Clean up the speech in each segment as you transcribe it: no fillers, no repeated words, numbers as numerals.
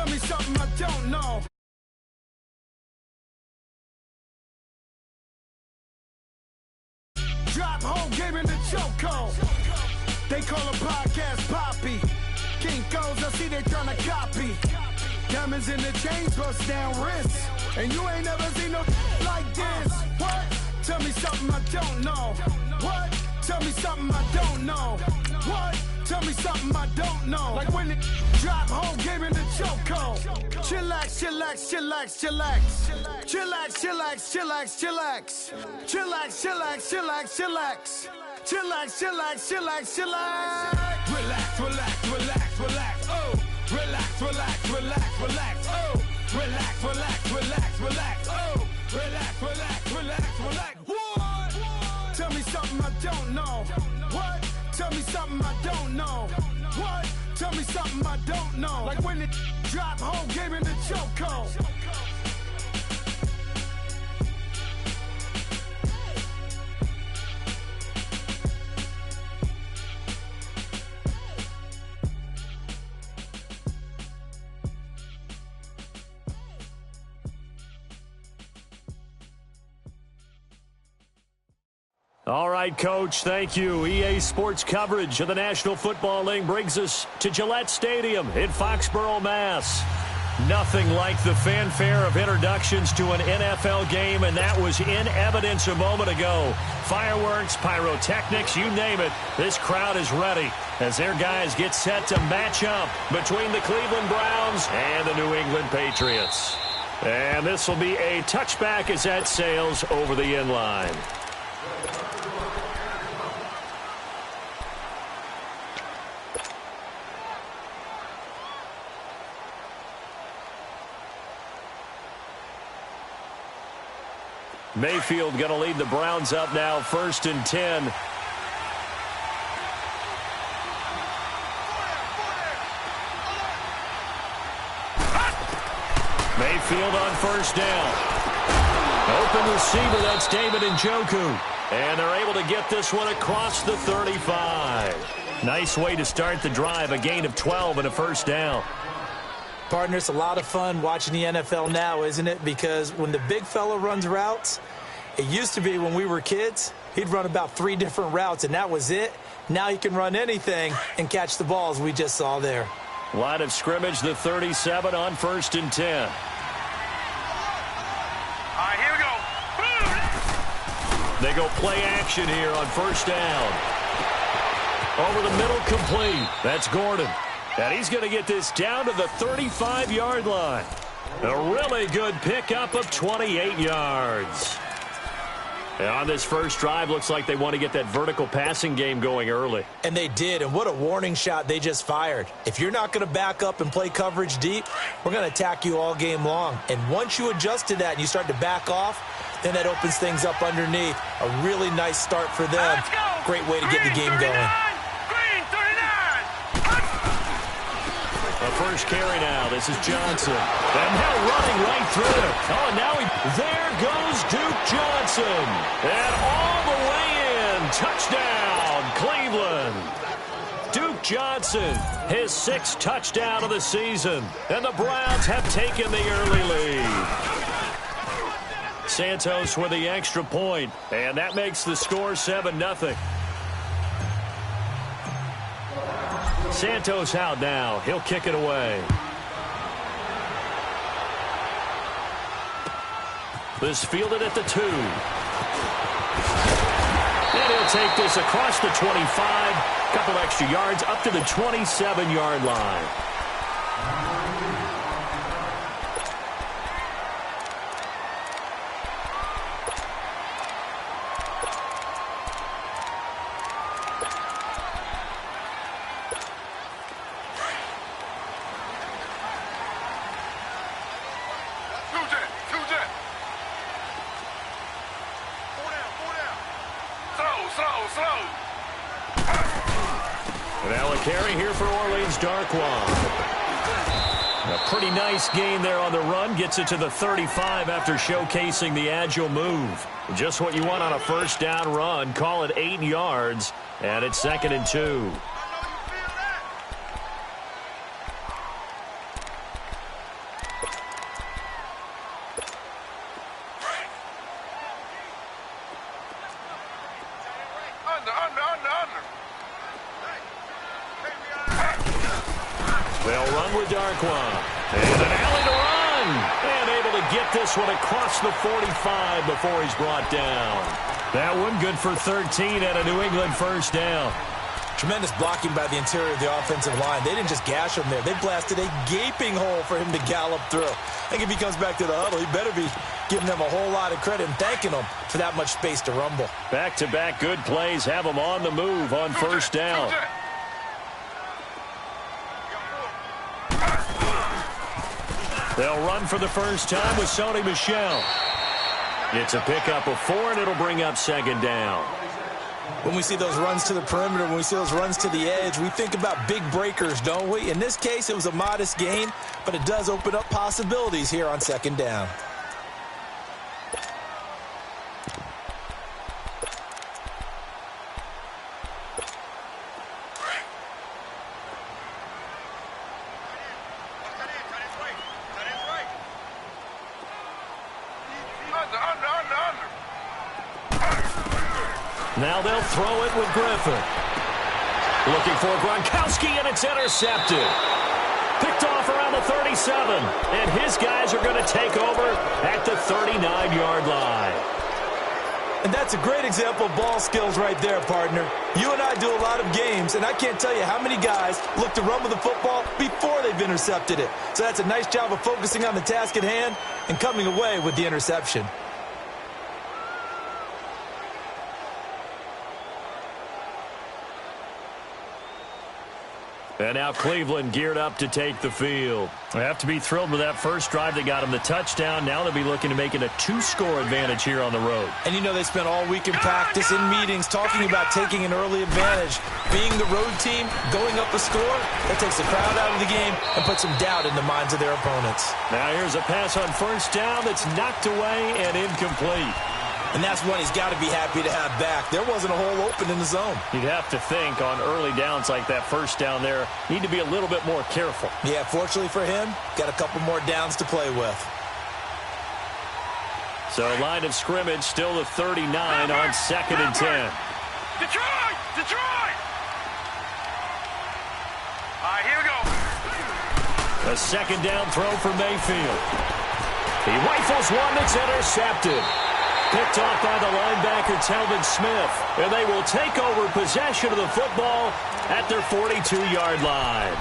Tell me something I don't know. Drop whole game in the chokehold. They call a podcast Poppy. Kinkos, I see they tryna copy. Diamonds in the chains, bust down wrists. And you ain't never seen no like this. What? Tell me something I don't know. What? Tell me something I don't know. What? Tell me something I don't know. Like when it drop whole game in the chokehold. Chillax, chillax, chillax, chillax. Chillax, chillax, chillax, chillax. Chillax, chillax, chillax, chillax. Chillax, chillax, chillax, chillax. Relax, relax, relax, relax. Oh. Relax, relax, relax, relax. Oh. Relax, relax, relax, relax. Oh. Relax, relax, relax, relax. What? Tell me something I don't know. What? Tell me something I don't know. What? Tell me something I don't know. Like when it drop whole game in the chokehold. All right, Coach, thank you. EA Sports coverage of the National Football League brings us to Gillette Stadium in Foxborough, Mass. Nothing like the fanfare of introductions to an NFL game, and that was in evidence a moment ago. Fireworks, pyrotechnics, you name it. This crowd is ready as their guys get set to match up between the Cleveland Browns and the New England Patriots. And this will be a touchback as that sails over the end line. Mayfield going to lead the Browns up now, 1st and 10. Mayfield on 1st down. Open receiver, that's David Njoku. And they're able to get this one across the 35. Nice way to start the drive, a gain of 12 and a 1st down. Partner, it's a lot of fun watching the NFL now, isn't it? Because when the big fella runs routes, it used to be when we were kids, he'd run about 3 different routes, and that was it. Now he can run anything and catch the balls we just saw there. Line of scrimmage, the 37 on 1st and 10. All right, here we go. They go play action here on 1st down. Over the middle, complete. That's Gordon. And he's going to get this down to the 35-yard line. A really good pickup of 28 yards. And on this first drive, looks like they want to get that vertical passing game going early. And they did, and what a warning shot they just fired. If you're not going to back up and play coverage deep, we're going to attack you all game long. And once you adjust to that and you start to back off, then that opens things up underneath. A really nice start for them. Great way to get the game going. The first carry now. This is Johnson. And now running right through it. Oh, and now there goes Duke Johnson. And all the way in. Touchdown, Cleveland. Duke Johnson, his 6th touchdown of the season. And the Browns have taken the early lead. Santos with the extra point. And that makes the score 7-0. Santos out now. He'll kick it away. This fielded at the 2. And he'll take this across the 25. Couple extra yards up to the 27-yard line. A pretty nice gain there on the run. Gets it to the 35 after showcasing the agile move. Just what you want on a 1st down run. Call it 8 yards, and it's 2nd and 2. run with Darkwan. And an alley to run. And able to get this one across the 45 before he's brought down. That one good for 13 and a New England first down. Tremendous blocking by the interior of the offensive line. They didn't just gash him there. They blasted a gaping hole for him to gallop through. I think if he comes back to the huddle, he better be giving them a whole lot of credit and thanking them for that much space to rumble. Back-to-back good plays have them on the move on first down. They'll run for the first time with Sony Michel. It's a pickup of 4, and it'll bring up second down. When we see those runs to the perimeter, when we see those runs to the edge, we think about big breakers, don't we? In this case, it was a modest gain, but it does open up possibilities here on second down. Now they'll throw it with Griffin. Looking for Gronkowski, and it's intercepted. Picked off around the 37, and his guys are going to take over at the 39-yard line. And that's a great example of ball skills right there, partner. You and I do a lot of games, and I can't tell you how many guys look to run with the football before they've intercepted it. So that's a nice job of focusing on the task at hand and coming away with the interception. And now Cleveland geared up to take the field. They have to be thrilled with that first drive. They got him the touchdown. Now they'll be looking to make it a 2-score advantage here on the road. And you know they spent all week in practice, in meetings, talking about taking an early advantage. Being the road team, going up a score, that takes the crowd out of the game and puts some doubt in the minds of their opponents. Now here's a pass on first down that's knocked away and incomplete. And that's one he's got to be happy to have back. There wasn't a hole open in the zone. You'd have to think on early downs like that first down there, need to be a little bit more careful. Yeah, fortunately for him, got a couple more downs to play with. So line of scrimmage still the 39 on 2nd and 10. Detroit! Detroit! All right, here we go. A second down throw for Mayfield. He rifles one that's intercepted. Picked off by the linebacker, Telvin Smith. And they will take over possession of the football at their 42-yard line.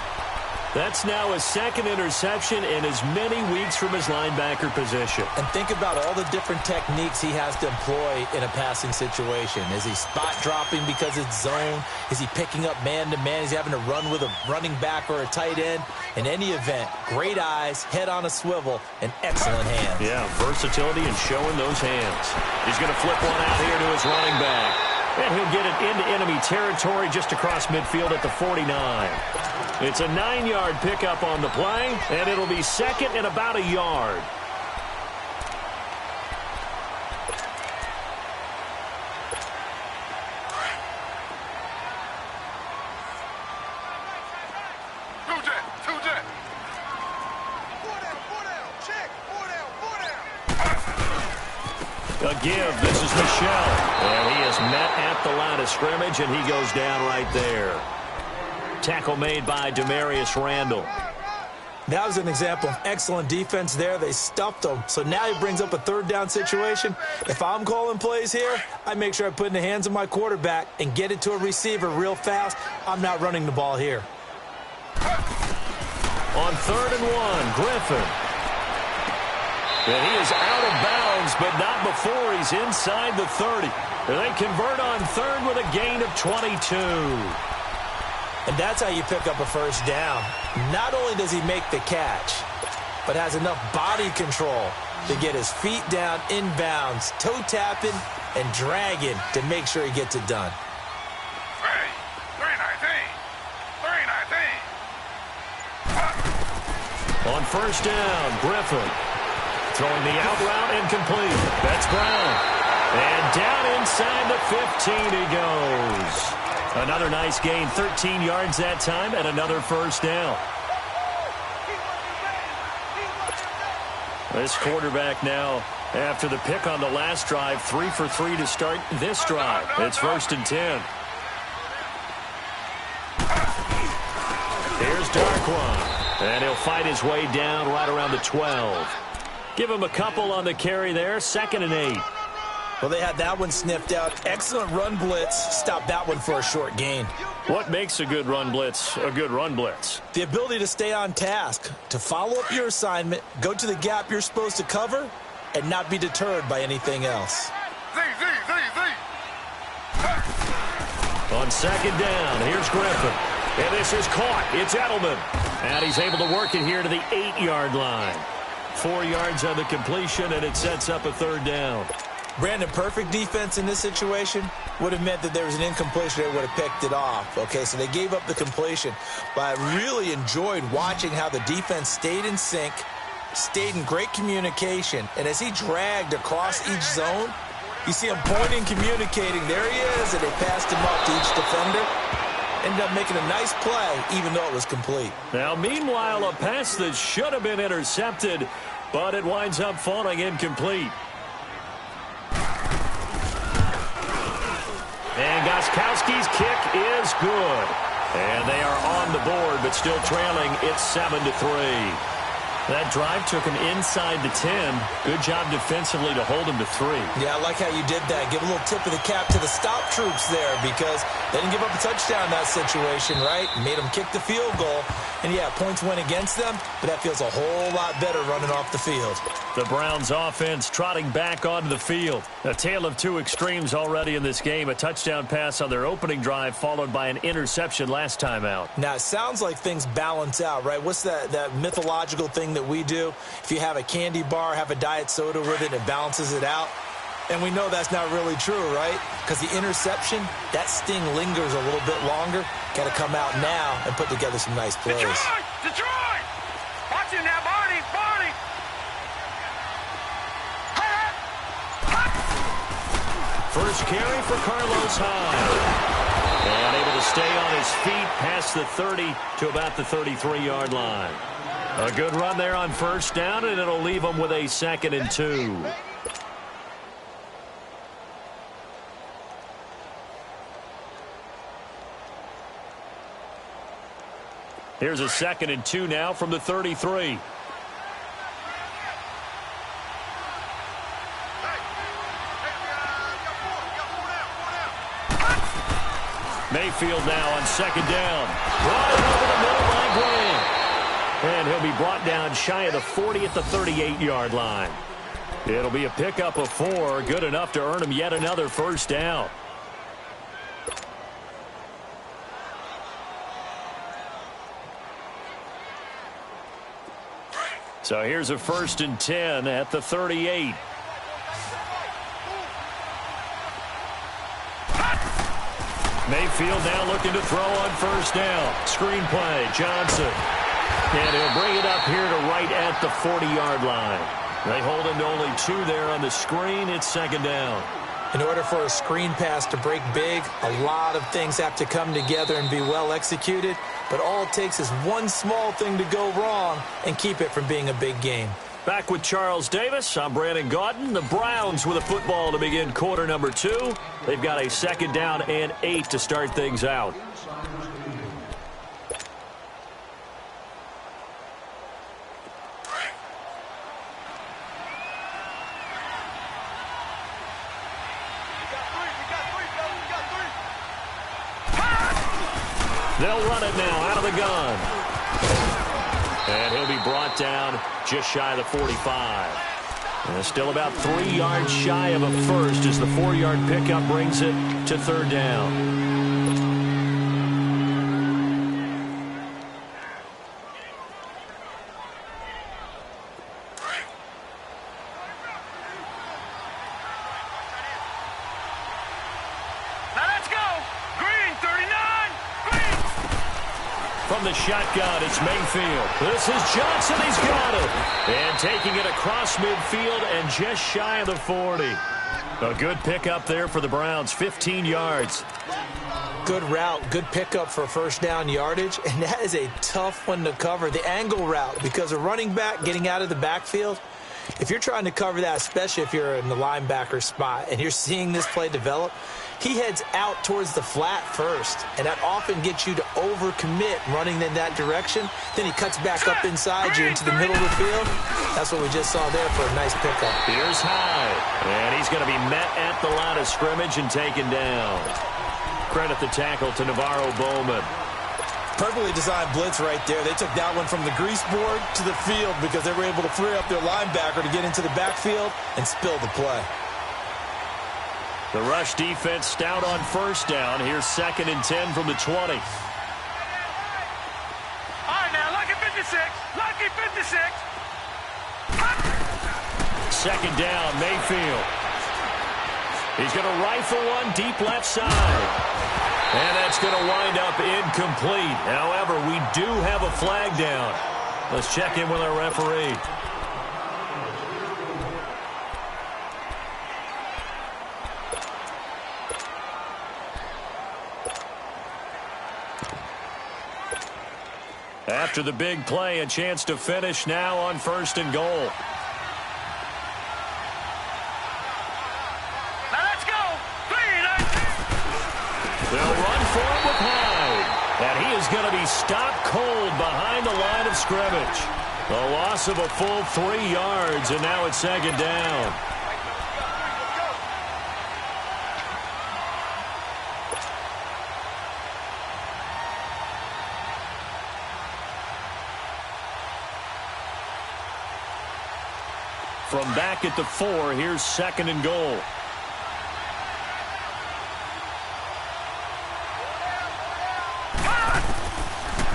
That's now his second interception in as many weeks from his linebacker position. And think about all the different techniques he has to employ in a passing situation. Is he spot dropping because it's zone? Is he picking up man-to-man? Is he having to run with a running back or a tight end? In any event, great eyes, head on a swivel, and excellent hands. Yeah, versatility and showing those hands. He's going to flip one out here to his running back. And he'll get it into enemy territory just across midfield at the 49. It's a 9-yard pickup on the play, and it'll be second and about a yard. A give. This is Michel. And he is met at the line of scrimmage, and he goes down right there. Tackle made by Demarius Randall. That was an example of excellent defense there. They stuffed him. So now he brings up a third down situation. If I'm calling plays here, I make sure I put it in the hands of my quarterback and get it to a receiver real fast. I'm not running the ball here. On 3rd and 1, Griffin. And he is out of bounds, but not before he's inside the 30. And they convert on 3rd with a gain of 22. And that's how you pick up a first down. Not only does he make the catch, but has enough body control to get his feet down inbounds, toe tapping and dragging to make sure he gets it done. 319. On first down, Griffin. Throwing the out route incomplete. That's Brown. And down inside the 15 he goes. Another nice gain, 13 yards that time, and another first down. This quarterback now, after the pick on the last drive, 3 for 3 to start this drive. It's 1st and 10. Here's Darkwan. And he'll fight his way down right around the 12. Give him a couple on the carry there, 2nd and 8. Well, they had that one sniffed out. Excellent run blitz. Stopped that one for a short gain. What makes a good run blitz a good run blitz? The ability to stay on task, to follow up your assignment, go to the gap you're supposed to cover, and not be deterred by anything else. On 2nd down, here's Griffin. And this is caught. It's Edelman. And he's able to work it here to the 8-yard line. 4 yards on the completion, and it sets up a 3rd down. Brandon, perfect defense in this situation would have meant that there was an incompletion that would have picked it off. Okay, so they gave up the completion. But I really enjoyed watching how the defense stayed in sync, stayed in great communication. And as he dragged across each zone, you see him pointing, communicating. There he is, and they passed him up to each defender. Ended up making a nice play, even though it was complete. Now, meanwhile, a pass that should have been intercepted, but it winds up falling incomplete. And Gostkowski's kick is good. And they are on the board, but still trailing. It's 7-3. That drive took him inside the 10. Good job defensively to hold him to 3. Yeah, I like how you did that. Give a little tip of the cap to the stop troops there because they didn't give up a touchdown in that situation, right? Made them kick the field goal. And, yeah, points went against them, but that feels a whole lot better running off the field. The Browns offense trotting back onto the field. A tale of two extremes already in this game. A touchdown pass on their opening drive followed by an interception last time out. Now, it sounds like things balance out, right? What's that mythological thing that we do? If you have a candy bar, have a diet soda with it, it balances it out. And we know that's not really true, right? Because the interception, that sting lingers a little bit longer. Got to come out now and put together some nice plays. Detroit! Watch it now, Barney! First carry for Carlos Hyde. And able to stay on his feet past the 30 to about the 33-yard line. A good run there on first down, and it'll leave them with a 2nd and 2. Here's a 2nd and 2 now from the 33. Mayfield now on 2nd down. Brought it over the middle by Graham. And he'll be brought down shy of the 40 at the 38-yard line. It'll be a pickup of 4, good enough to earn him yet another first down. So here's a 1st and 10 at the 38. Mayfield now looking to throw on first down. Screen play, Johnson. And he'll bring it up here to right at the 40-yard line. They hold him to only 2 there on the screen. It's 2nd down. In order for a screen pass to break big, a lot of things have to come together and be well executed. But all it takes is one small thing to go wrong and keep it from being a big game. Back with Charles Davis, I'm Brandon Gaudin. The Browns with a football to begin quarter number 2. They've got a 2nd down and 8 to start things out. They'll run it now out of the gun. And he'll be brought down just shy of the 45. And still about 3 yards shy of a first as the 4-yard pickup brings it to 3rd down. From the shotgun, it's Mayfield. This is Johnson. He's got it. And taking it across midfield and just shy of the 40. A good pickup there for the Browns, 15 yards. Good route, good pickup for first down yardage, and that is a tough one to cover, the angle route, because a running back getting out of the backfield, if you're trying to cover that, especially if you're in the linebacker spot and you're seeing this play develop, he heads out towards the flat first, and that often gets you to overcommit running in that direction. Then he cuts back up inside you into the middle of the field. That's what we just saw there for a nice pickup. Here's High, and he's going to be met at the line of scrimmage and taken down. Credit the tackle to Navarro Bowman. Perfectly designed blitz right there. They took that one from the grease board to the field because they were able to free up their linebacker to get into the backfield and spill the play. The rush defense stout on first down. Here's 2nd and 10 from the 20. All right, now, lucky 56. Lucky 56. 2nd down, Mayfield. He's going to rifle one deep left side. And that's going to wind up incomplete. However, we do have a flag down. Let's check in with our referee. After the big play, a chance to finish now on 1st and goal. They'll run for it with Hyde. And he is going to be stopped cold behind the line of scrimmage. A loss of a full 3 yards, and now it's 2nd down. From back at the 4, here's 2nd and goal.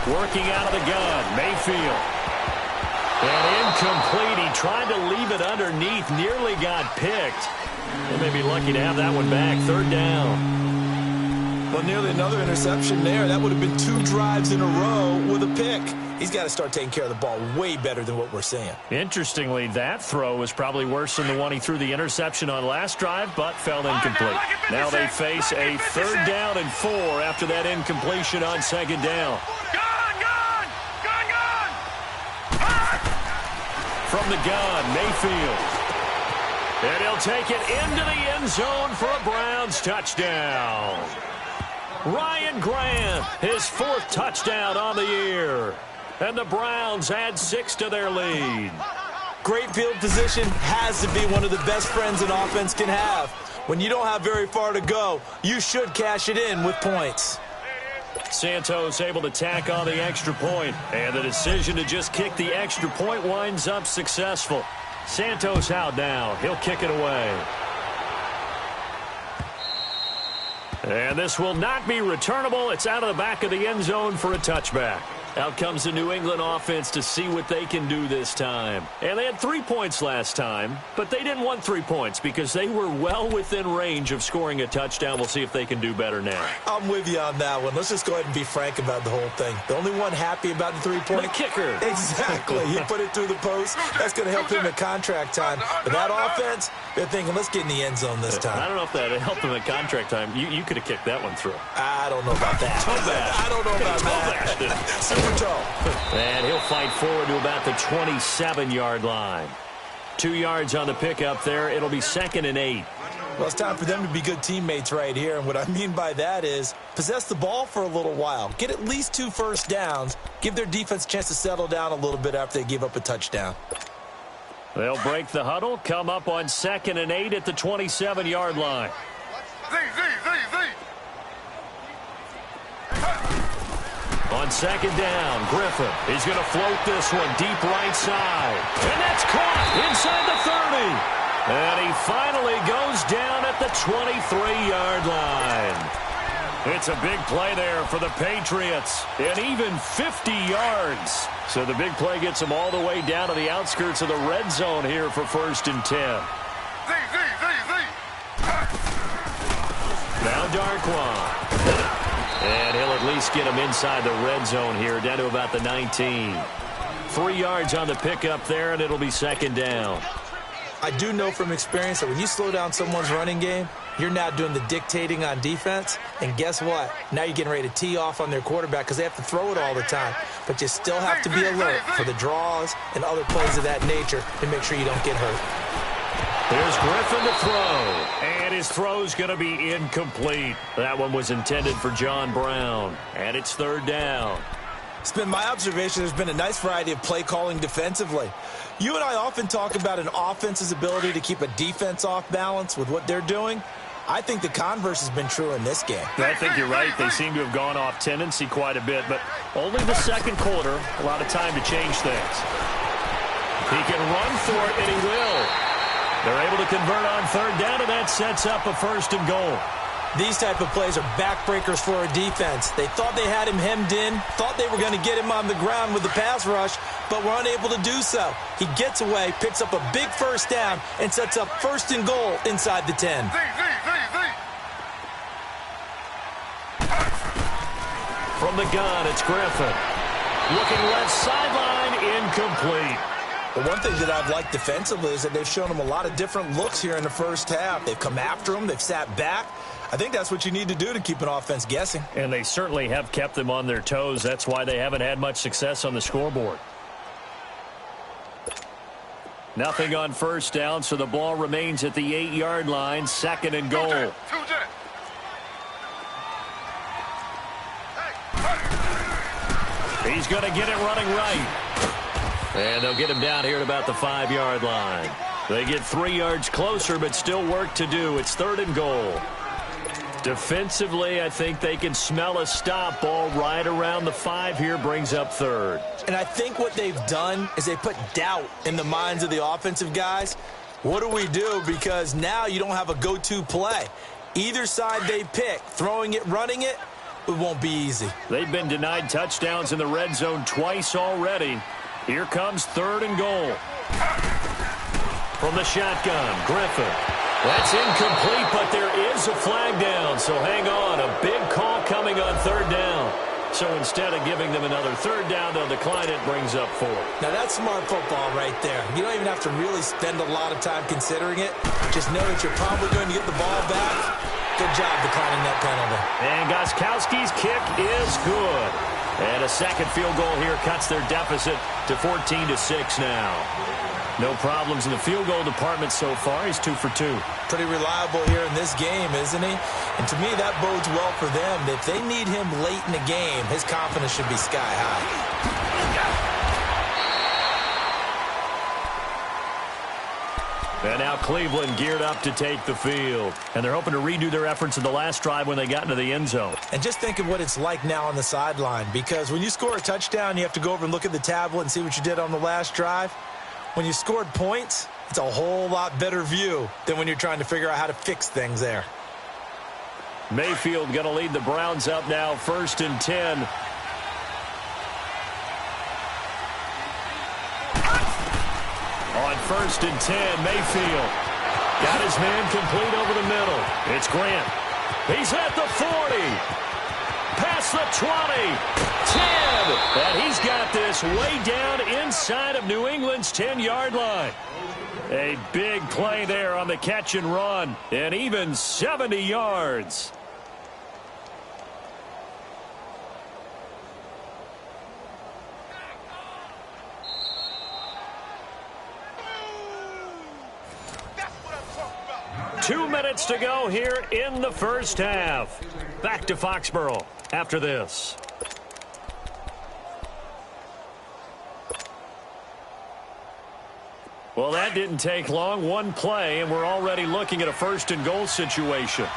Working out of the gun, Mayfield. And incomplete. He tried to leave it underneath, nearly got picked. They may be lucky to have that one back. 3rd down. Well, nearly another interception there. That would have been 2 drives in a row with a pick. He's got to start taking care of the ball way better than what we're seeing. Interestingly, that throw was probably worse than the one he threw the interception on last drive, but fell incomplete. Now they face a 3rd down and 4 after that incompletion on 2nd down. From the gun, Mayfield. And he'll take it into the end zone for a Browns touchdown. Ryan Grant, his 4th touchdown on the year. And the Browns add 6 to their lead. Great field position has to be one of the best friends an offense can have. When you don't have very far to go, you should cash it in with points. Santos able to tack on the extra point, and the decision to just kick the extra point winds up successful. Santos out now. He'll kick it away. And this will not be returnable. It's out of the back of the end zone for a touchback. Out comes the New England offense to see what they can do this time. And they had 3 points last time, but they didn't want 3 points because they were well within range of scoring a touchdown. We'll see if they can do better now. I'm with you on that one. Let's just go ahead and be frank about the whole thing. The only one happy about the 3-point. The kicker. Exactly. He put it through the post. That's going to help him at contract time. But that offense, they're thinking, let's get in the end zone this time. I don't know if that helped him at contract time. You could have kicked that one through. I don't know about that. I don't know about that. And he'll fight forward to about the 27-yard line. 2 yards on the pickup there. It'll be 2nd and 8. Well, it's time for them to be good teammates right here. And what I mean by that is possess the ball for a little while. Get at least 2 first downs. Give their defense a chance to settle down a little bit after they give up a touchdown. They'll break the huddle, come up on 2nd and 8 at the 27-yard line. On 2nd down, Griffin. He's going to float this one deep right side. And that's caught inside the 30. And he finally goes down at the 23-yard line. It's a big play there for the Patriots. And even 50 yards. So the big play gets them all the way down to the outskirts of the red zone here for 1st and 10. Now Darquan. And he'll at least get him inside the red zone here, down to about the 19. 3 yards on the pickup there, and it'll be 2nd down. I do know from experience that when you slow down someone's running game, you're now doing the dictating on defense. And guess what? Now you're getting ready to tee off on their quarterback because they have to throw it all the time. But you still have to be alert for the draws and other plays of that nature to make sure you don't get hurt. Here's Griffin to throw. And his throw's going to be incomplete. That one was intended for John Brown. And it's third down. It's been my observation there's been a nice variety of play calling defensively. You and I often talk about an offense's ability to keep a defense off balance with what they're doing. I think the converse has been true in this game. I think you're right. They seem to have gone off tendency quite a bit, but only the second quarter, a lot of time to change things. He can run for it, and he will. They're able to convert on third down, and that sets up a first and goal. These type of plays are backbreakers for a defense. They thought they had him hemmed in, thought they were going to get him on the ground with the pass rush, but were unable to do so. He gets away, picks up a big first down, and sets up first and goal inside the 10. From the gun, it's Griffin. Looking left sideline, incomplete. The one thing that I've liked defensively is that they've shown him a lot of different looks here in the first half. They've come after him. They've sat back. I think that's what you need to do to keep an offense guessing. And they certainly have kept them on their toes. That's why they haven't had much success on the scoreboard. Nothing on first down, so the ball remains at the 8-yard line. Second and goal. He's going to get it running right. And they'll get him down here at about the 5-yard line. They get 3 yards closer, but still work to do. It's third and goal. Defensively, I think they can smell a stop. Ball right around the 5 here, brings up third. And I think what they've done is they put doubt in the minds of the offensive guys. What do we do? Because now you don't have a go-to play. Either side they pick, throwing it, running it, it won't be easy. They've been denied touchdowns in the red zone twice already. Here comes third and goal. From the shotgun, Griffin. That's incomplete, but there is a flag down, so hang on. A big call coming on third down. So instead of giving them another third down, they'll decline it, brings up 4. Now that's smart football right there. You don't even have to really spend a lot of time considering it. Just know that you're probably going to get the ball back. Good job declining that penalty. And Gostkowski's kick is good. And a second field goal here cuts their deficit to 14-6 now. No problems in the field goal department so far. He's 2 for 2. Pretty reliable here in this game, isn't he? And to me, that bodes well for them. If they need him late in the game, his confidence should be sky high. And now Cleveland geared up to take the field. And they're hoping to redo their efforts in the last drive when they got into the end zone. And just think of what it's like now on the sideline. Because when you score a touchdown, you have to go over and look at the tablet and see what you did on the last drive. When you scored points, it's a whole lot better view than when you're trying to figure out how to fix things there. Mayfield going to lead the Browns up now, 1st and 10. On 1st and 10, Mayfield got his man complete over the middle. It's Grant. He's at the 40. Past the 20. 10. And he's got this way down inside of New England's 10-yard line. A big play there on the catch and run. And even 70 yards. Two minutes to go here in the first half. Back to Foxborough after this. Well, that didn't take long. One play, and we're already looking at a 1st and goal situation.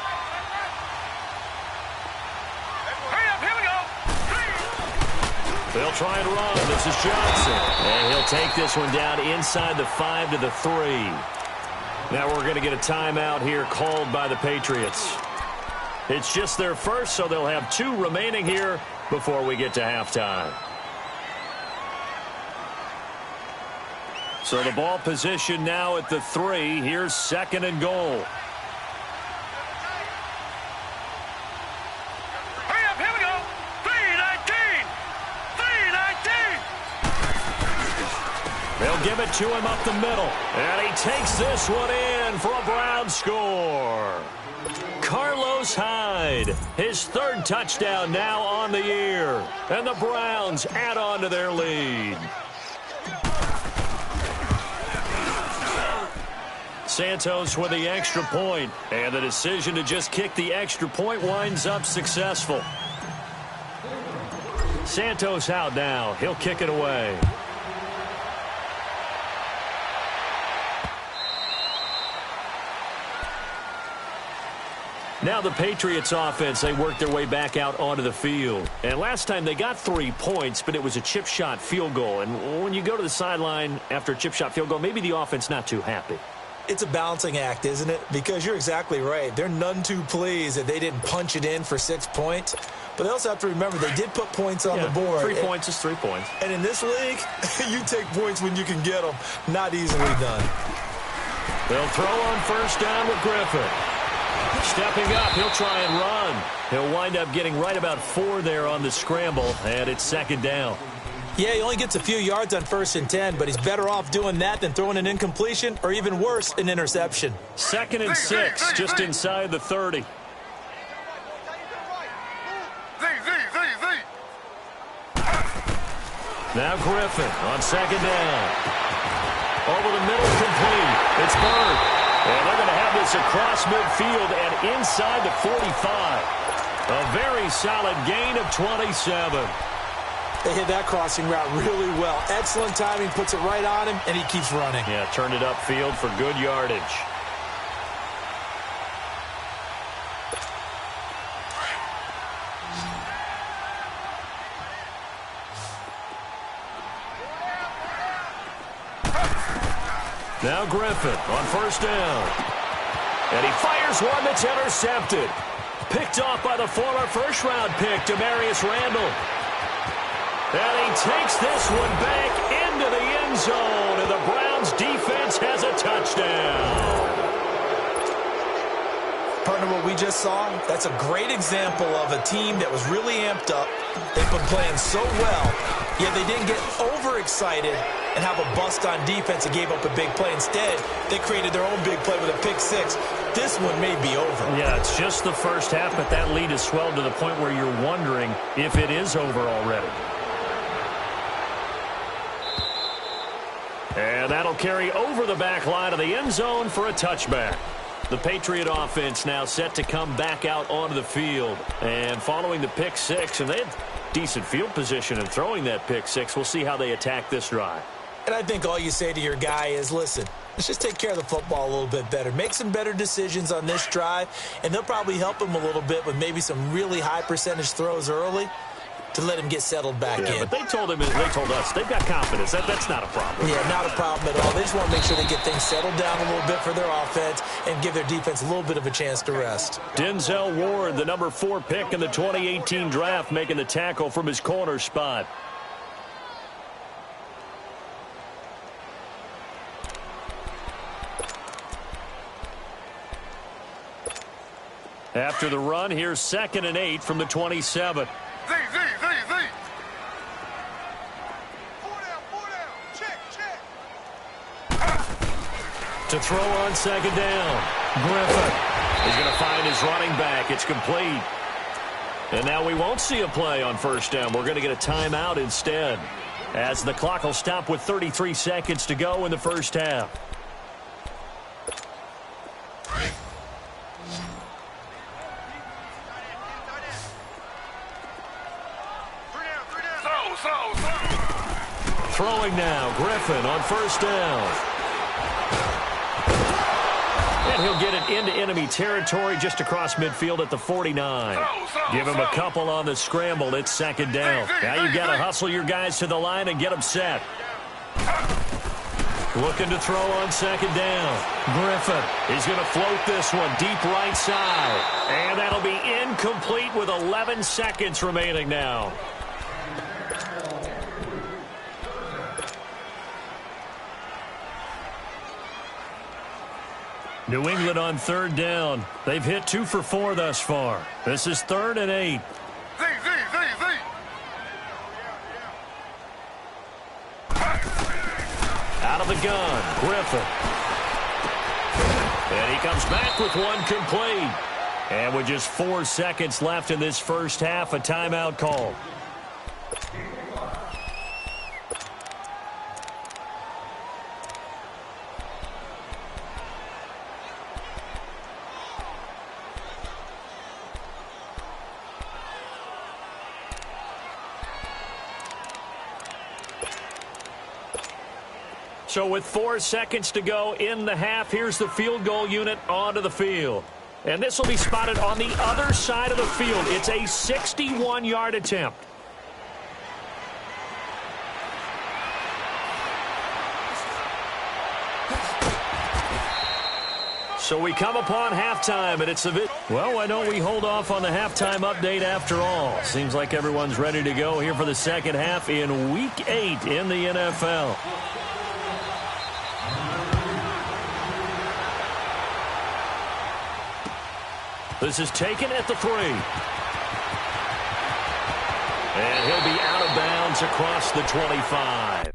They'll try and run. This is Johnson. And he'll take this one down inside the 5 to the 3. Now we're going to get a timeout here called by the Patriots. It's just their first, so they'll have 2 remaining here before we get to halftime. So the ball position now at the 3. Here's 2nd and goal. Hurry up, here we go. 3-19. 3-19. They'll give it to him up the middle. And he takes this one in for a Brown score. Carlos Hyde, his 3rd touchdown now on the year. And the Browns add on to their lead. Santos with the extra point, and the decision to just kick the extra point winds up successful. Santos out now. He'll kick it away. Now the Patriots offense, they work their way back out onto the field. And last time they got 3 points, but it was a chip shot field goal. And when you go to the sideline after a chip shot field goal, maybe the offense not too happy. It's a balancing act, isn't it? Because you're exactly right. They're none too pleased that they didn't punch it in for 6 points. But they also have to remember they did put points on the board. 3 points is 3 points. And in this league, you take points when you can get them. Not easily done. They'll throw on first down with Griffin. Stepping up, he'll try and run. He'll wind up getting right about 4 there on the scramble, and it's second down. Yeah, he only gets a few yards on 1st and 10, but he's better off doing that than throwing an incompletion or even worse, an interception. 2nd and 6, just inside the 30. Now Griffin on 2nd down. Over the middle, complete. It's Bird. And they're going to have this across midfield and inside the 45. A very solid gain of 27. They hit that crossing route really well. Excellent timing, puts it right on him, and he keeps running. Yeah, turned it upfield for good yardage. Now Griffin on first down. And he fires one that's intercepted. Picked off by the former first-round pick, Demarius Randall. And he takes this one back into the end zone, and the Browns defense has a touchdown. Partner, what we just saw, that's a great example of a team that was really amped up. They've been playing so well, yet they didn't get overexcited and have a bust on defense and gave up a big play. Instead, they created their own big play with a pick six. This one may be over. Yeah, it's just the first half, but that lead has swelled to the point where you're wondering if it is over already. And that'll carry over the back line of the end zone for a touchback. The Patriot offense now set to come back out onto the field. And following the pick six, and they had decent field position in throwing that pick six. We'll see how they attack this drive. And I think all you say to your guy is, listen, let's just take care of the football a little bit better. Make some better decisions on this drive, and they'll probably help him a little bit with maybe some really high percentage throws early to let him get settled back in. But they told us, they've got confidence. That's not a problem. Yeah, not a problem at all. They just want to make sure they get things settled down a little bit for their offense and give their defense a little bit of a chance to rest. Denzel Ward, the number 4 pick in the 2018 draft, making the tackle from his corner spot. After the run, here's 2nd and 8 from the 27. To throw on 2nd down. Griffin. He's going to find his running back. It's complete. And now we won't see a play on first down. We're going to get a timeout instead, as the clock will stop with 33 seconds to go in the first half. Throwing now, Griffin on first down. And he'll get it into enemy territory just across midfield at the 49. Give him a couple on the scramble. It's 2nd down. Now you've got to hustle your guys to the line and get them set. Looking to throw on 2nd down. Griffin. He's going to float this one deep right side. And that'll be incomplete with 11 seconds remaining now. New England on 3rd down. They've hit 2 for 4 thus far. This is 3rd and 8. Out of the gun, Griffin. And he comes back with one complete. And with just 4 seconds left in this first half, a timeout call. So with 4 seconds to go in the half, here's the field goal unit onto the field. And this will be spotted on the other side of the field. It's a 61-yard attempt. So we come upon halftime, and it's a bit... Well, why don't we hold off on the halftime update after all? Seems like everyone's ready to go here for the second half in Week 8 in the NFL. This is taken at the 3. And he'll be out of bounds across the 25.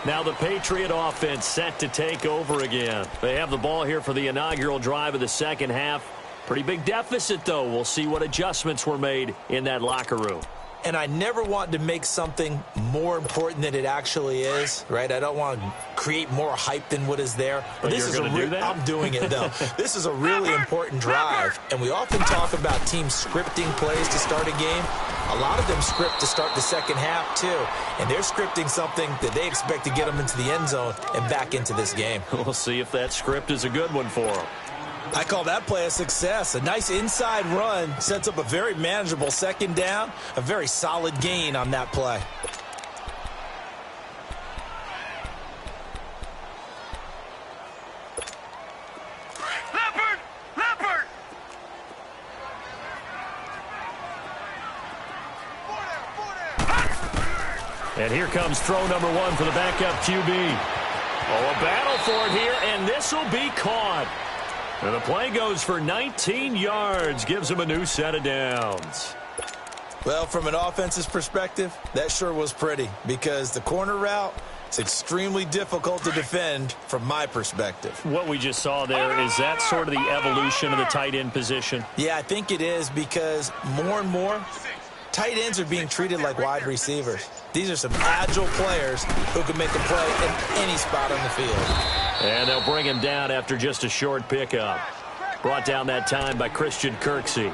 Now the Patriot offense set to take over again. They have the ball here for the inaugural drive of the second half. Pretty big deficit, though. We'll see what adjustments were made in that locker room. And I never want to make something more important than it actually is, right? I don't want to create more hype than what is there. But this is do that? I'm doing it, though. This is a really important drive. And we often talk about teams scripting plays to start a game. A lot of them script to start the second half, too. And they're scripting something that they expect to get them into the end zone and back into this game. We'll see if that script is a good one for them. I call that play a success. A nice inside run sets up a very manageable second down. A very solid gain on that play. Leopard! And here comes throw number 1 for the backup QB. Oh, a battle for it here, and this will be caught. And the play goes for 19 yards, gives him a new set of downs. Well, from an offense's perspective, that sure was pretty because the corner route is extremely difficult to defend from my perspective. What we just saw there, is that sort of the evolution of the tight end position? Yeah, I think it is because more and more, tight ends are being treated like wide receivers. These are some agile players who can make a play in any spot on the field. And they'll bring him down after just a short pickup. Brought down that time by Christian Kirksey.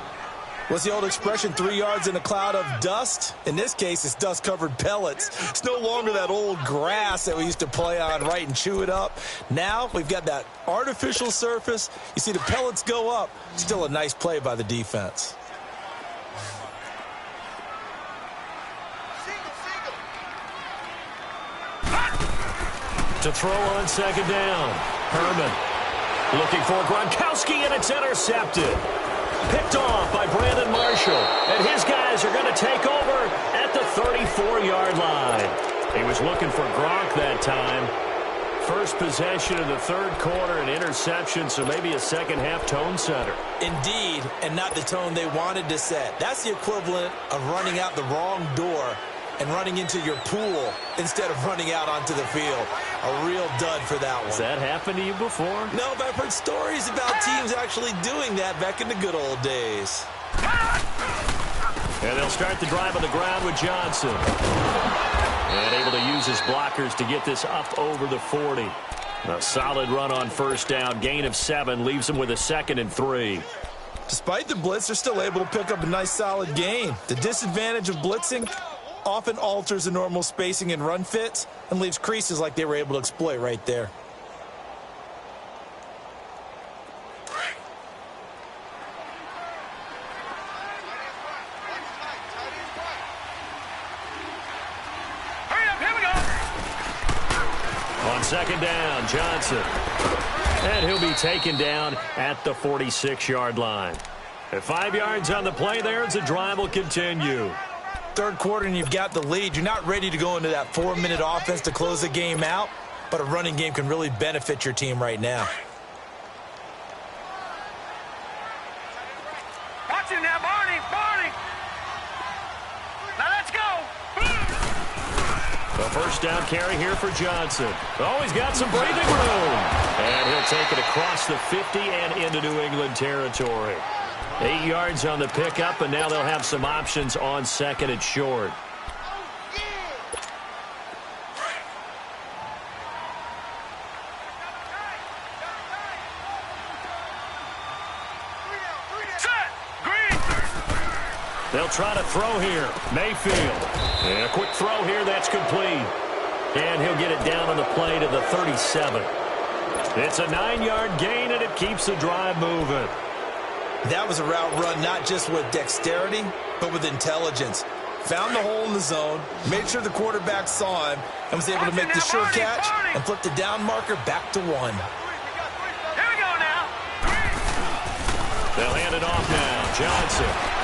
What's the old expression, 3 yards in a cloud of dust? In this case, it's dust-covered pellets. It's no longer that old grass that we used to play on, right, and chew it up. Now we've got that artificial surface. You see the pellets go up. Still a nice play by the defense. To throw on second down. Herman looking for Gronkowski, and it's intercepted. Picked off by Brandon Marshall. And his guys are going to take over at the 34-yard line. He was looking for Gronk that time. First possession of the third quarter, an interception, so maybe a second-half tone setter. Indeed, and not the tone they wanted to set. That's the equivalent of running out the wrong door and running into your pool instead of running out onto the field. A real dud for that one. Has that happened to you before? No, but I've heard stories about teams actually doing that back in the good old days. And they'll start the drive on the ground with Johnson. And able to use his blockers to get this up over the 40. A solid run on first down. Gain of 7 leaves him with a 2nd and 3. Despite the blitz, they're still able to pick up a nice solid gain. The disadvantage of blitzing often alters the normal spacing and run fits and leaves creases like they were able to exploit right there. Hurry up, here we go! On second down, Johnson. And he'll be taken down at the 46-yard line. At 5 yards on the play there, as the drive will continue. Third quarter and you've got the lead. You're not ready to go into that 4-minute offense to close the game out, but a running game can really benefit your team right now. Watch him now, Barney! Now let's go! The first down carry here for Johnson. Oh, he's got some breathing room. And he'll take it across the 50 and into New England territory. 8 yards on the pickup, and now they'll have some options on second and short. They'll try to throw here. Mayfield. And a quick throw here. That's complete. And he'll get it down on the play to the 37. It's a 9-yard gain, and it keeps the drive moving. That was a route run not just with dexterity, but with intelligence. Found the hole in the zone, made sure the quarterback saw him, and was able to make the sure catch and flip the down marker back to 1. Here we go now. They'll hand it off now. Johnson.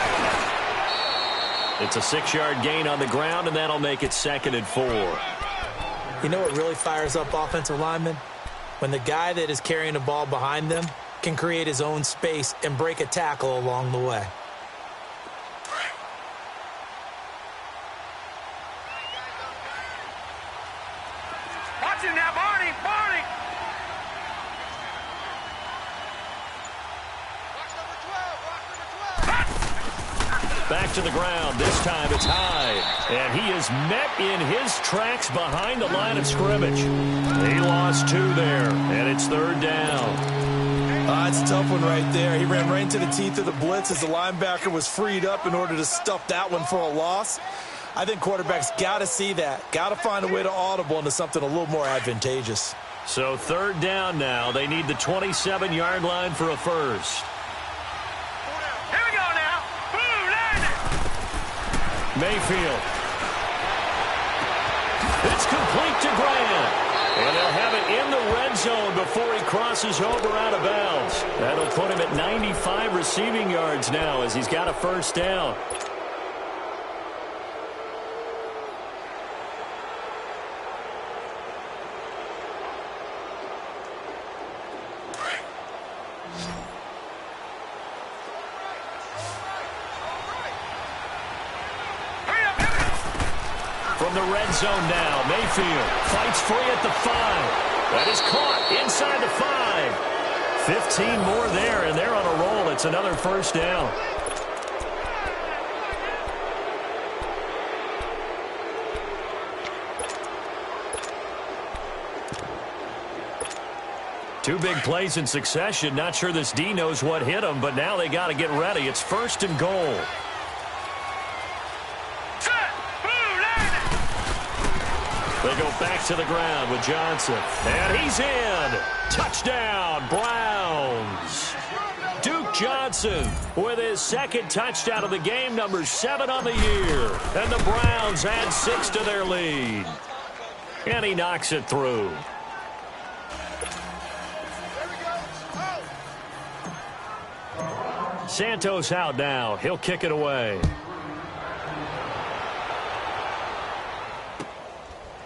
It's a 6-yard gain on the ground, and that'll make it 2nd and 4. You know what really fires up offensive linemen? When the guy that is carrying the ball behind them can create his own space and break a tackle along the way. Watch him now, Barney. Barney. Back to the ground. This time it's Hyde. And he is met in his tracks behind the line of scrimmage. He lost 2 there, and it's 3rd down. It's a tough one right there. He ran right into the teeth of the blitz as the linebacker was freed up in order to stuff that one for a loss. I think quarterbacks got to see that. Got to find a way to audible into something a little more advantageous. So 3rd down now. They need the 27-yard line for a first. Here we go now. Blue, land it. Mayfield. It's complete to Grant. And they'll have it in the red zone before he crosses over out of bounds. That'll put him at 95 receiving yards now as he's got a first down. From the red zone now, Mayfield fights free at the 5. That is caught inside the 5. 15 more there, and they're on a roll. It's another first down. Two big plays in succession. Not sure this D knows what hit him, but now they got to get ready. It's 1st and goal. They go back to the ground with Johnson. And he's in. Touchdown, Browns. Duke Johnson with his 2nd touchdown of the game, number 7 on the year. And the Browns add 6 to their lead. And he knocks it through. Santos out now. He'll kick it away.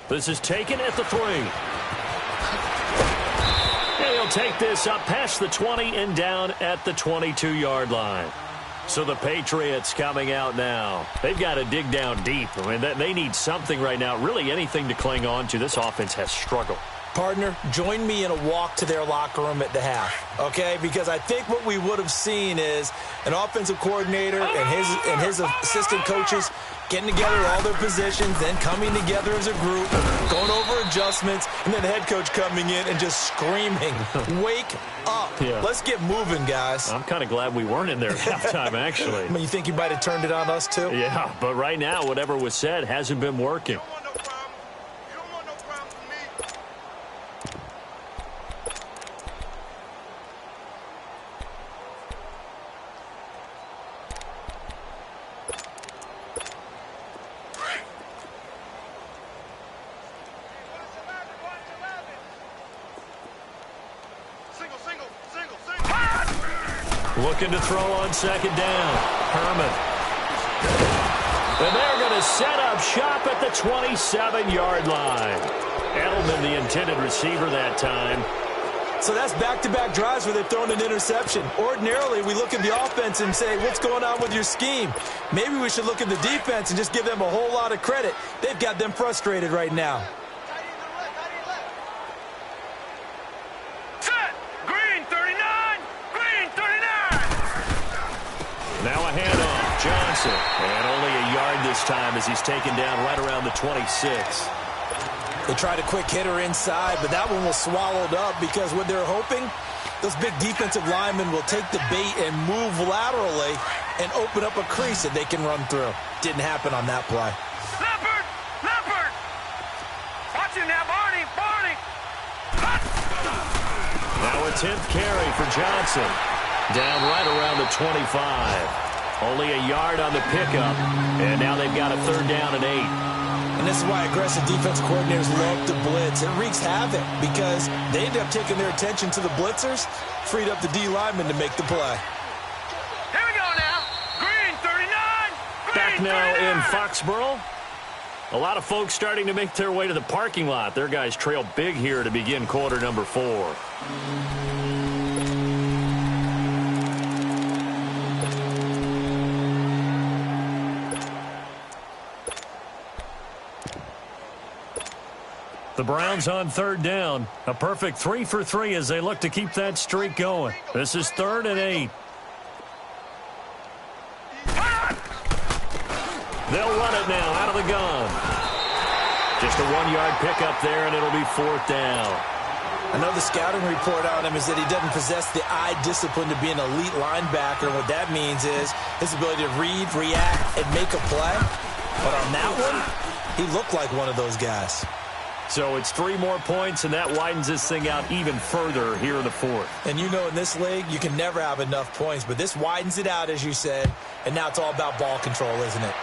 This is taken at the 3. And he'll take this up past the 20 and down at the 22-yard line. So the Patriots coming out now. They've got to dig down deep. I mean, they need something right now, really anything to cling on to. This offense has struggled. Partner, join me in a walk to their locker room at the half, okay? Because I think what we would have seen is an offensive coordinator and his assistant coaches getting together all their positions, then coming together as a group, going over adjustments, and then the head coach coming in and just screaming, wake up. Yeah. Let's get moving, guys. I'm kind of glad we weren't in there at halftime, actually. I mean, you think you might have turned it on us, too? Yeah, but right now, whatever was said hasn't been working. Looking to throw on 2nd down. Herman. And they're going to set up shop at the 27-yard line. Edelman, the intended receiver that time. So that's back-to-back drives where they've thrown an interception. Ordinarily, we look at the offense and say, what's going on with your scheme? Maybe we should look at the defense and just give them a whole lot of credit. They've got them frustrated right now. Now a handoff. Johnson. And only a yard this time as he's taken down right around the 26. They tried a quick hitter inside, but that one was swallowed up because what they're hoping, those big defensive linemen will take the bait and move laterally and open up a crease that they can run through. Didn't happen on that play. Leopard! Leopard! Watch him now, Barney! Barney! Now a 10th carry for Johnson. Down right around the 25. Only a yard on the pickup, and now they've got a 3rd down and 8. And this is why aggressive defense coordinators love to blitz. It wreaks havoc because they end up taking their attention to the blitzers, freed up the D lineman to make the play. Here we go now. Green 39. Green Back now 39. in Foxborough. A lot of folks starting to make their way to the parking lot. Their guys trail big here to begin quarter number 4. The Browns on 3rd down. A perfect 3 for 3 as they look to keep that streak going. This is 3rd and 8. They'll run it now out of the gun. Just a 1-yard pickup there, and it'll be 4th down. I know the scouting report on him is that he doesn't possess the eye discipline to be an elite linebacker. What that means is his ability to read, react, and make a play. But on that one, he looked like one of those guys. So it's 3 more points, and that widens this thing out even further here in the 4th. And you know in this league, you can never have enough points, but this widens it out, as you said, and now it's all about ball control, isn't it?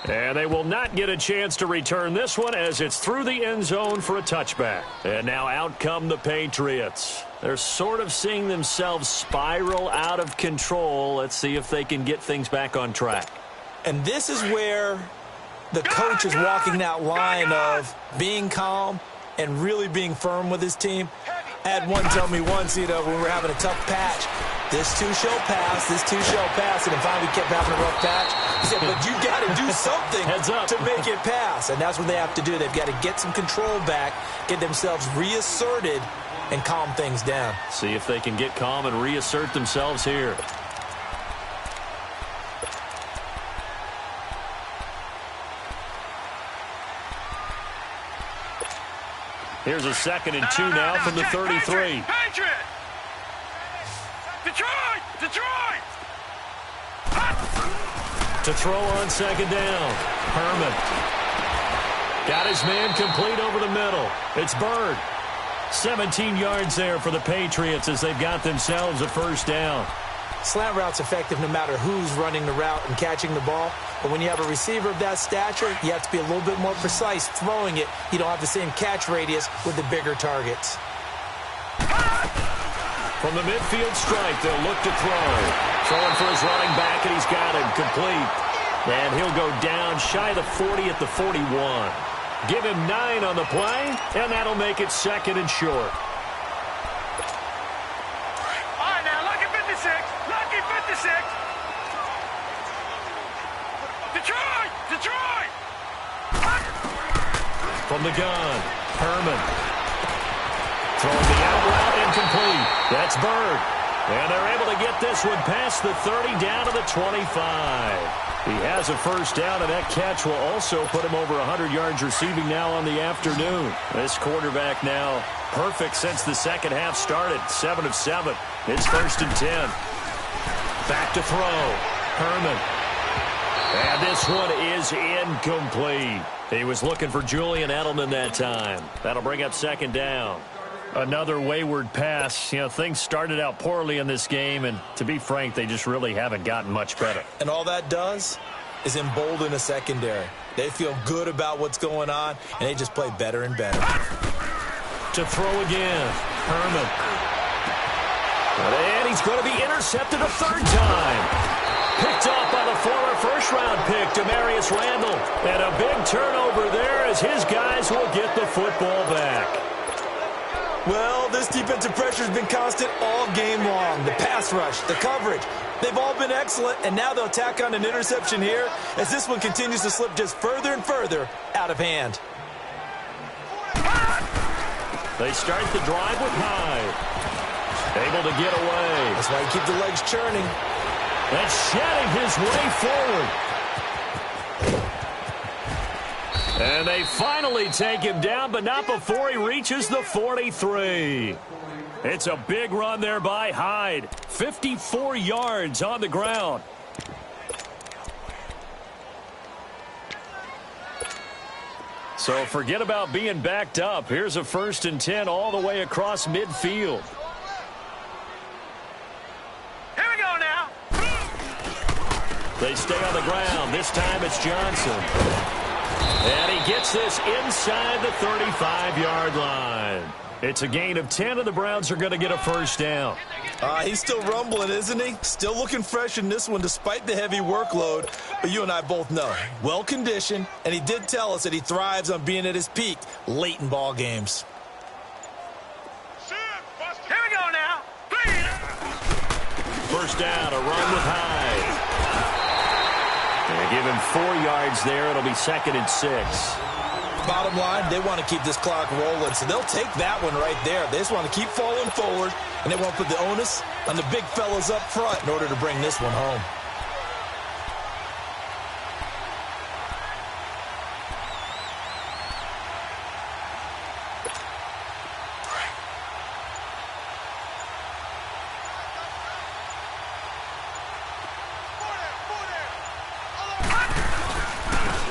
And they will not get a chance to return this one as it's through the end zone for a touchback. And now out come the Patriots. They're sort of seeing themselves spiral out of control. Let's see if they can get things back on track. And this is where the coach is walking that line of being calm and really being firm with his team. I had one tell me once, when we were having a tough patch, this too shall pass, this too shall pass, and finally we kept having a rough patch. He said, but you got to do something to make it pass, and that's what they have to do. They've got to get some control back, get themselves reasserted, and calm things down. See if they can get calm and reassert themselves here. Here's a 2nd and 2 now from the 33. Patriot! Detroit! Detroit! To throw on 2nd down. Herman. Got his man complete over the middle. It's Bird. 17 yards there for the Patriots as they've got themselves a 1st down. Slant route's effective no matter who's running the route and catching the ball. But when you have a receiver of that stature, you have to be a little bit more precise throwing it. You don't have the same catch radius with the bigger targets. From the midfield stripe, they'll look to throw. Throwing for his running back, and he's got him complete. And he'll go down shy of the 40 at the 41. Give him 9 on the play, and that'll make it 2nd and short. All right, now, lucky 56. Lucky 56. Detroit! Detroit! From the gun, Herman. Throwing the out route incomplete. That's Bird. And they're able to get this one past the 30 down to the 25. He has a 1st down, and that catch will also put him over 100 yards receiving now on the afternoon. This quarterback now perfect since the 2nd half started. 7 of 7. It's 1st and 10. Back to throw. Herman. And this one is incomplete. He was looking for Julian Edelman that time. That'll bring up 2nd down. Another wayward pass. Things started out poorly in this game, and to be frank, they just really haven't gotten much better. And all that does is embolden a secondary. They feel good about what's going on, and they just play better and better. To throw again, Herman. And he's going to be intercepted a 3rd time. Picked up by the former 1st-round pick, Demarius Randall. And a big turnover there as his guys will get the football back. Well, this defensive pressure has been constant all game long. The pass rush, the coverage, they've all been excellent, and now they'll tack on an interception here as this one continues to slip just further and further out of hand. They start the drive with Hyde. Able to get away. That's why you keep the legs churning. And shedding his way forward. And they finally take him down, but not before he reaches the 43. It's a big run there by Hyde. 54 yards on the ground. So forget about being backed up. Here's a 1st and 10 all the way across midfield. Here we go now. They stay on the ground. This time it's Johnson. And he gets this inside the 35-yard line. It's a gain of 10, and the Browns are going to get a 1st down. He's still rumbling, isn't he? Still looking fresh in this one despite the heavy workload. But you and I both know, well-conditioned, and he did tell us that he thrives on being at his peak late in ball games. Here we go now. 1st down, a run with Hyde. They give him 4 yards there. It'll be 2nd and 6. Bottom line, they want to keep this clock rolling, so they'll take that one right there. They just want to keep falling forward, and they want to put the onus on the big fellas up front in order to bring this one home.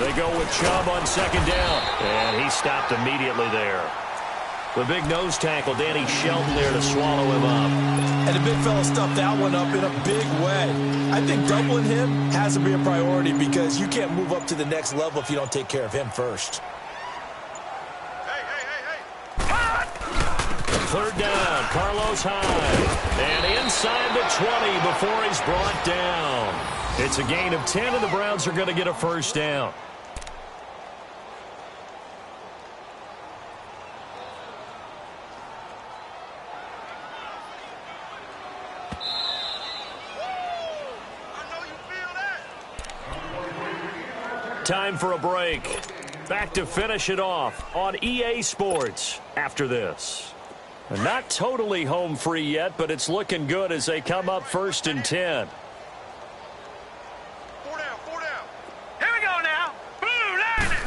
They go with Chubb on 2nd down, and he stopped immediately there. The big nose tackle, Danny Shelton, there to swallow him up. And the big fella stuffed that one up in a big way. I think doubling him has to be a priority because you can't move up to the next level if you don't take care of him first. Hey. 3rd down, Carlos Hyde. And inside the 20 before he's brought down. It's a gain of 10, and the Browns are going to get a 1st down. Time for a break. Back to finish it off on EA Sports after this. Not totally home free yet, but it's looking good as they come up 1st and 10. 4 down. Here we go now. Boom, landed.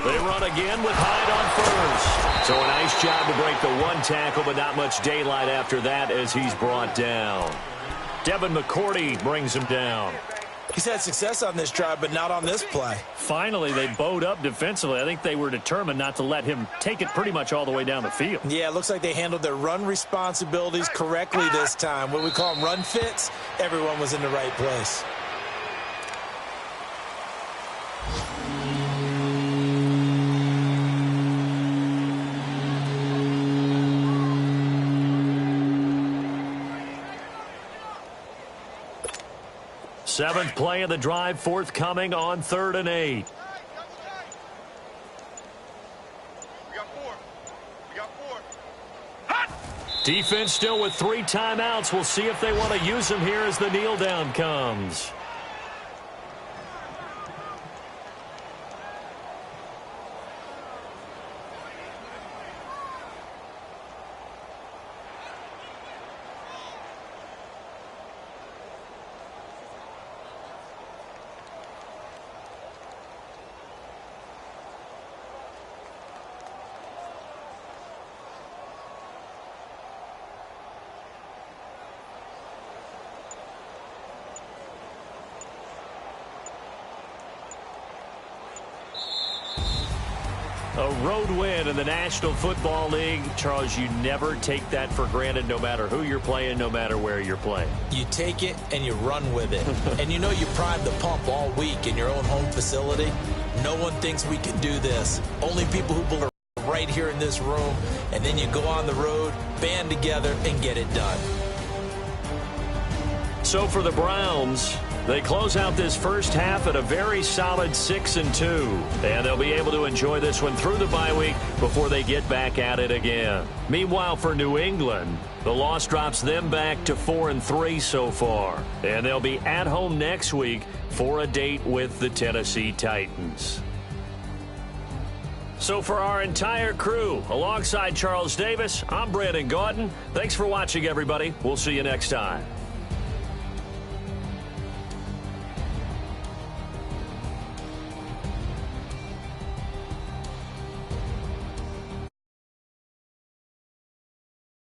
They run again with Hyde on 1st. So a nice job to break the 1 tackle, but not much daylight after that as he's brought down. Devin McCourty brings him down. He's had success on this drive, but not on this play. Finally, they bowed up defensively. I think they were determined not to let him take it pretty much all the way down the field. Yeah, it looks like they handled their run responsibilities correctly this time. What we call them run fits, everyone was in the right place. Seventh play of the drive forthcoming on 3rd and 8. We got 4. Hot. Defense still with 3 timeouts. We'll see if they want to use them here as the kneel down comes. A road win in the National Football League. Charles, you never take that for granted no matter who you're playing, no matter where you're playing. You take it and you run with it. And you know you primed the pump all week in your own home facility. No one thinks we can do this. Only people who believe right here in this room. And then you go on the road, band together, and get it done. So for the Browns, they close out this first half at a very solid 6-2. And they'll be able to enjoy this one through the bye week before they get back at it again. Meanwhile, for New England, the loss drops them back to 4-3 so far. And they'll be at home next week for a date with the Tennessee Titans. So for our entire crew, alongside Charles Davis, I'm Brandon Gaudin. Thanks for watching, everybody. We'll see you next time.